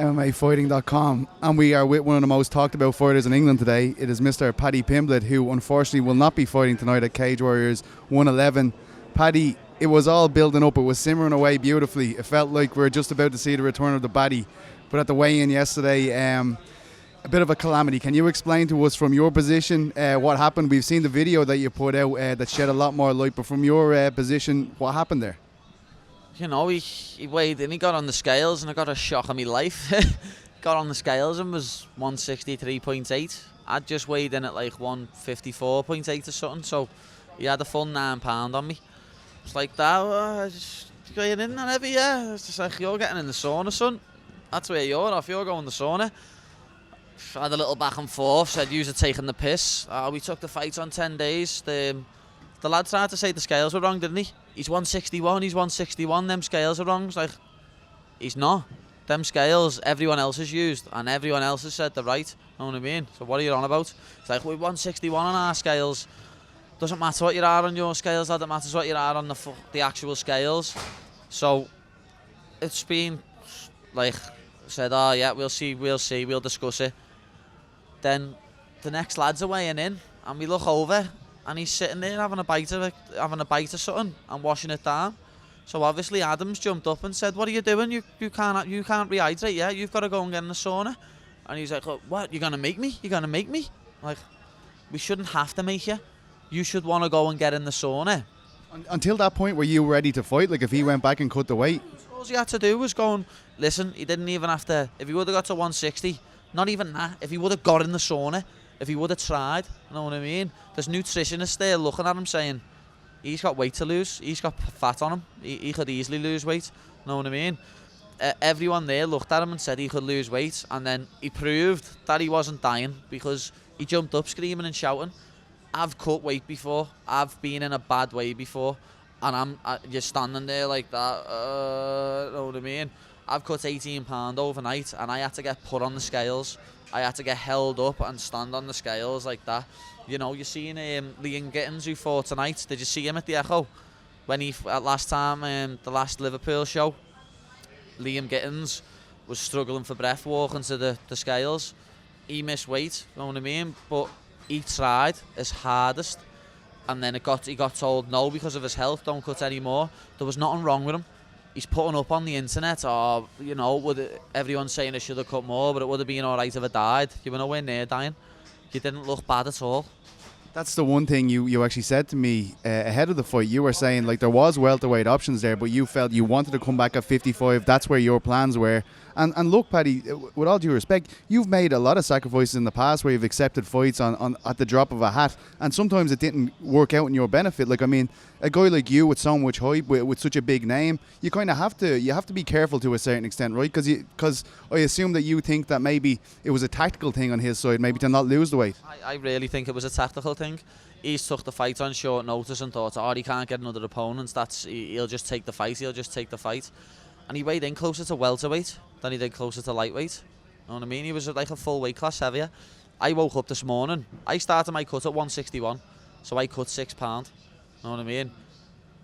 MMAfighting.com, and we are with one of the most talked about fighters in England today. It is Mr. Paddy Pimblett, who unfortunately will not be fighting tonight at Cage Warriors 111. Paddy, it was all building up, it was simmering away beautifully. It felt like we were just about to see the return of the baddie, but at the weigh-in yesterday, a bit of a calamity. Can you explain to us from your position what happened? We've seen the video that you put out that shed a lot more light, but from your position, what happened there? You know, he weighed in, he got on the scales, and I got a shock of my life. Got on the scales and was 163.8. I'd just weighed in at like 154.8 or something, so he had a full £9 on me. It's like that, just going in and heavy, yeah. It's just like, you're getting in the sauna, son. That's where you're off, you're going to the sauna. I had a little back and forth, said you were taking the piss. We took the fight on 10 days. The lad tried to say the scales were wrong, didn't he? He's 161, he's 161, them scales are wrong. It's like, he's not. Them scales, everyone else has used, and everyone else has said they're right. Know what I mean? So what are you on about? It's like, we're 161 on our scales. Doesn't matter what you are on your scales, lad, it matters what you are on the actual scales. So, it's been, like, said, oh yeah, we'll see, we'll discuss it. Then, the next lads are weighing in, and we look over, and he's sitting there having a bite of something and washing it down. So obviously Adams jumped up and said, "What are you doing? You can't rehydrate, yeah? You've got to go and get in the sauna." And he's like, "Oh, what? You're gonna make me? You're gonna make me?" Like, we shouldn't have to make you. You should want to go and get in the sauna. Until that point, were you ready to fight? Like, if he went back and cut the weight? All he had to do was go and listen. He didn't even have to. If he would have got to 160, not even that. If he would have got in the sauna. If he would have tried, you know what I mean? There's nutritionists there looking at him saying, he's got weight to lose, he's got fat on him, he could easily lose weight, you know what I mean? Everyone there looked at him and said he could lose weight, and then he proved that he wasn't dying because he jumped up screaming and shouting. I've cut weight before, I've been in a bad way before, and you're standing there like that, you know what I mean? I've cut £18 overnight, and I had to get put on the scales. I had to get held up and stand on the scales like that. You know, you seen Liam Gittins, who fought tonight. Did you see him at the Echo? When he, at last time, the last Liverpool show, Liam Gittins was struggling for breath walking to the scales. He missed weight, you know what I mean? But he tried his hardest. And then he got told no because of his health, don't cut anymore. There was nothing wrong with him. He's putting up on the internet, or, you know, everyone's saying I should have cut more, but it would have been alright if I died. You were nowhere near dying. You didn't look bad at all. That's the one thing you actually said to me ahead of the fight. You were saying, like, there was welterweight options there, but you felt you wanted to come back at 55. That's where your plans were. And look, Paddy, with all due respect, you've made a lot of sacrifices in the past where you've accepted fights on at the drop of a hat, and sometimes it didn't work out in your benefit. Like, I mean, a guy like you with so much hype, with such a big name, you kind of have to be careful to a certain extent, right? Because I assume that you think that maybe it was a tactical thing on his side, maybe to not lose the weight. I really think it was a tactical thing. He's took the fight on short notice and thought, oh, he can't get another opponent. He'll just take the fight. And he weighed in closer to welterweight than he did closer to lightweight. You know what I mean? He was like a full weight class heavier. I woke up this morning. I started my cut at 161, so I cut £6. You know what I mean?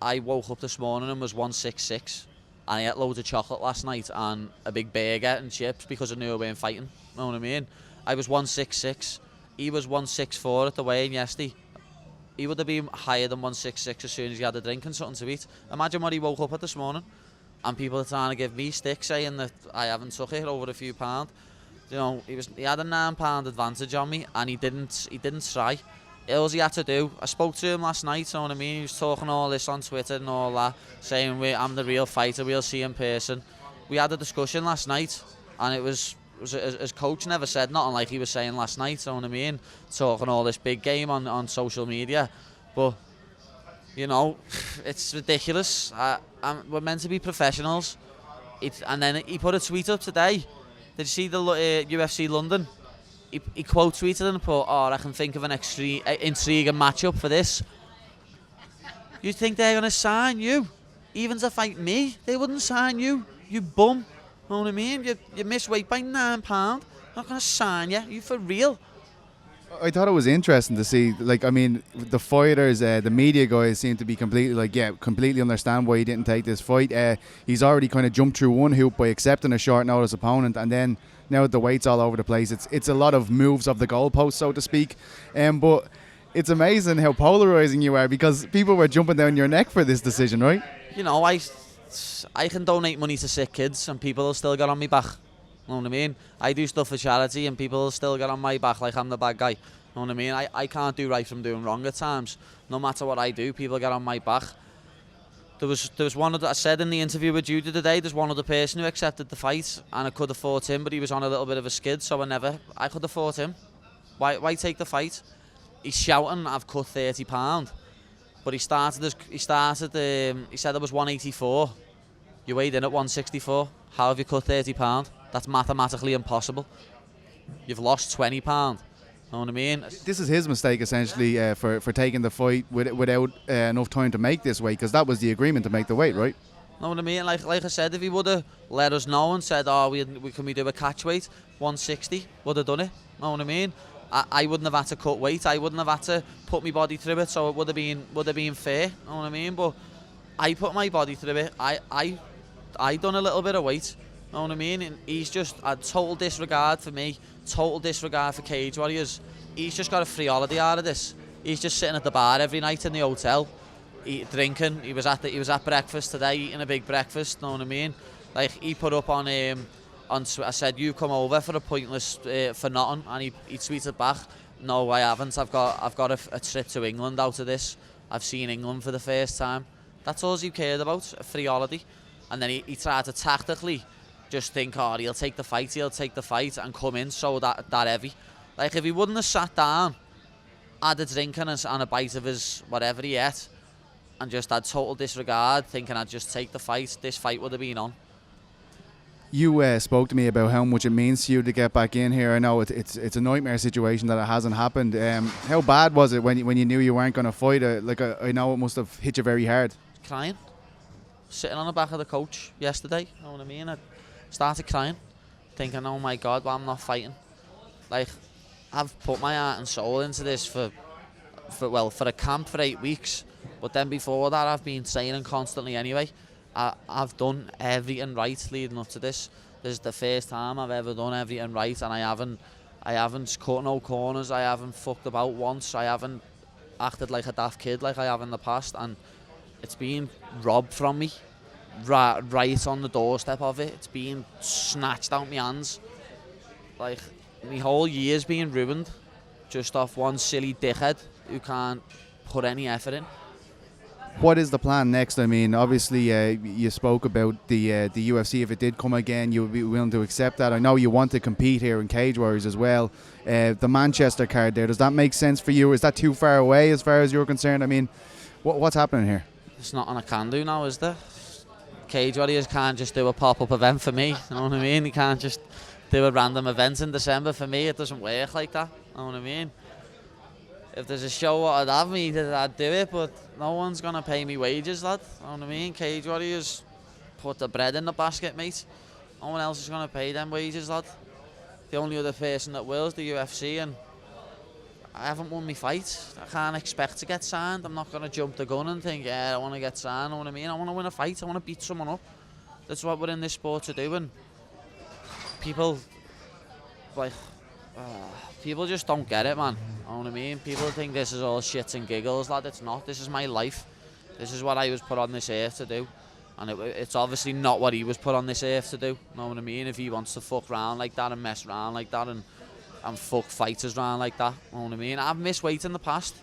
I woke up this morning and was 166, and I ate loads of chocolate last night and a big burger and chips because I knew I weren't fighting. You know what I mean? I was 166. He was 164 at the weigh-in yesterday. He would have been higher than 166 as soon as he had a drink and something to eat. Imagine what he woke up at this morning. And people are trying to give me stick, saying that I haven't took it over a few pounds. You know, he had a £9 advantage on me, and he didn't try. All he had to do, I spoke to him last night, you know what I mean? He was talking all this on Twitter and all that, saying I'm the real fighter, we'll see in person. We had a discussion last night, and it was his coach never said nothing like he was saying last night, you know what I mean? Talking all this big game on social media, but you know, it's ridiculous. We're meant to be professionals. And then he put a tweet up today. Did you see the UFC London? He quote tweeted and put, oh, I can think of an intriguing matchup for this. You think they're going to sign you? Even to fight me, they wouldn't sign you. You bum. You know what I mean? You miss weight by £9. Not going to sign you. You for real? I thought it was interesting to see, like, I mean, the fighters, the media guys seem to be completely, like, yeah, completely understand why he didn't take this fight. He's already kind of jumped through one hoop by accepting a short notice opponent, and then now the weight's all over the place. It's a lot of moves of the goalpost, so to speak. But it's amazing how polarizing you are, because people were jumping down your neck for this decision, right? You know, I can donate money to sick kids and people will still get on my back. You know what I mean? I do stuff for charity and people will still get on my back like I'm the bad guy. You know what I mean? I can't do right from doing wrong at times. No matter what I do, people get on my back. There was one other, I said in the interview with you today, there's one other person who accepted the fight and I could have fought him, but he was on a little bit of a skid, so I could have fought him. Why take the fight? He's shouting, I've cut £30. But he said it was 184. You weighed in at 164. How have you cut £30? That's mathematically impossible. You've lost £20. Know what I mean? This is his mistake, essentially, for taking the fight without enough time to make this weight, because that was the agreement to make the weight, right? Know what I mean? Like I said, if he would have let us know and said, "Oh, can we do a catch weight 160?" would have done it. Know what I mean? I wouldn't have had to cut weight. I wouldn't have had to put my body through it, so it would have been fair. Know what I mean? But I put my body through it. I done a little bit of weight. Know what I mean? And he's just a total disregard for me, total disregard for Cage Warriors. He's just got a free holiday out of this. He's just sitting at the bar every night in the hotel, drinking. He was at breakfast today, eating a big breakfast. Know what I mean? Like he put up on I said, "You come over for a pointless for nothing," and he tweeted back, "No, I haven't. I've got a trip to England out of this. I've seen England for the first time." That's all he cared about, a free holiday. And then he tried to tactically just think, "Oh, he'll take the fight and come in so that heavy." Like if he wouldn't have sat down, had a drink and a bite of his whatever he ate, and just had total disregard, thinking I'd just take the fight, this fight would have been on. You spoke to me about how much it means to you to get back in here. I know it's a nightmare situation that it hasn't happened. How bad was it when you knew you weren't going to fight? I know it must have hit you very hard. Crying. Sitting on the back of the coach yesterday, you know what I mean? I started crying, thinking, "Oh my God, well, I'm not fighting." Like, I've put my heart and soul into this for a camp for 8 weeks, but then before that I've been training constantly anyway. I've done everything right leading up to this. This is the first time I've ever done everything right, and I haven't cut no corners, I haven't fucked about once, I haven't acted like a daft kid like I have in the past, and it's been robbed from me right on the doorstep of it. It's been snatched out my hands. Like, my whole year's been ruined just off one silly dickhead who can't put any effort in. What is the plan next? I mean, obviously, you spoke about the UFC. If it did come again, you would be willing to accept that. I know you want to compete here in Cage Warriors as well. The Manchester card there, does that make sense for you? Is that too far away as far as you're concerned? I mean, what's happening here? It's nothing I can do now, is there? Cage Warriors can't just do a pop-up event for me. You know what I mean? You can't just do a random event in December for me. It doesn't work like that. You know what I mean? If there's a show what I'd have me, I'd do it, but no one's going to pay me wages, lad. You know what I mean? Cage Warriors put the bread in the basket, mate. No one else is going to pay them wages, lad. The only other person that will is the UFC, and I haven't won my fight. I can't expect to get signed. I'm not going to jump the gun and think, "Yeah, I want to get signed." You know what I mean? I want to win a fight. I want to beat someone up. That's what we're in this sport to do, and people, like, people just don't get it, man. You know what I mean? People think this is all shits and giggles, lad. It's not. This is my life. This is what I was put on this earth to do. And it's obviously not what he was put on this earth to do. You know what I mean? If he wants to fuck around like that and mess around like that and fuck fighters around like that, you know what I mean? I've missed weight in the past.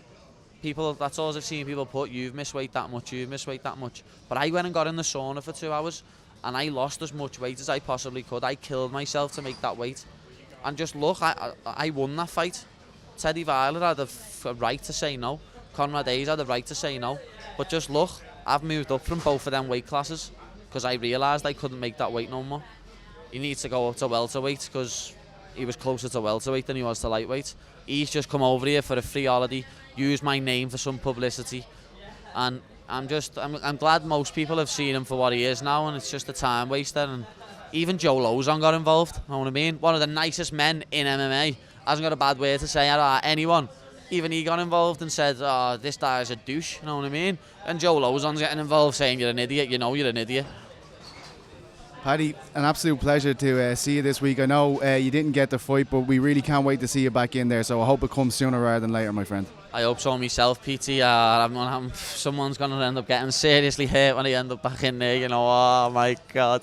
People, that's all I've seen people put, "You've missed weight that much, you've missed weight that much." But I went and got in the sauna for 2 hours and I lost as much weight as I possibly could. I killed myself to make that weight. And just look, I won that fight. Teddy Violet had a right to say no. Conrad Hayes had a right to say no. But just look, I've moved up from both of them weight classes because I realised I couldn't make that weight no more. He needs to go up to welterweight because he was closer to welterweight than he was to lightweight. He's just come over here for a free holiday, used my name for some publicity, and I'm glad most people have seen him for what he is now, and it's just a time waster. And even Joe Lozon got involved. You know what I mean? One of the nicest men in MMA, hasn't got a bad word to say at anyone. Even he got involved and said, "Oh, this guy's a douche." You know what I mean? And Joe Lozon's getting involved, saying you're an idiot. You know you're an idiot. Paddy, an absolute pleasure to see you this week. I know you didn't get the fight, but we really can't wait to see you back in there. So I hope it comes sooner rather than later, my friend. I hope so myself, PT. Someone's going to end up getting seriously hurt when I end up back in there. You know, oh my God.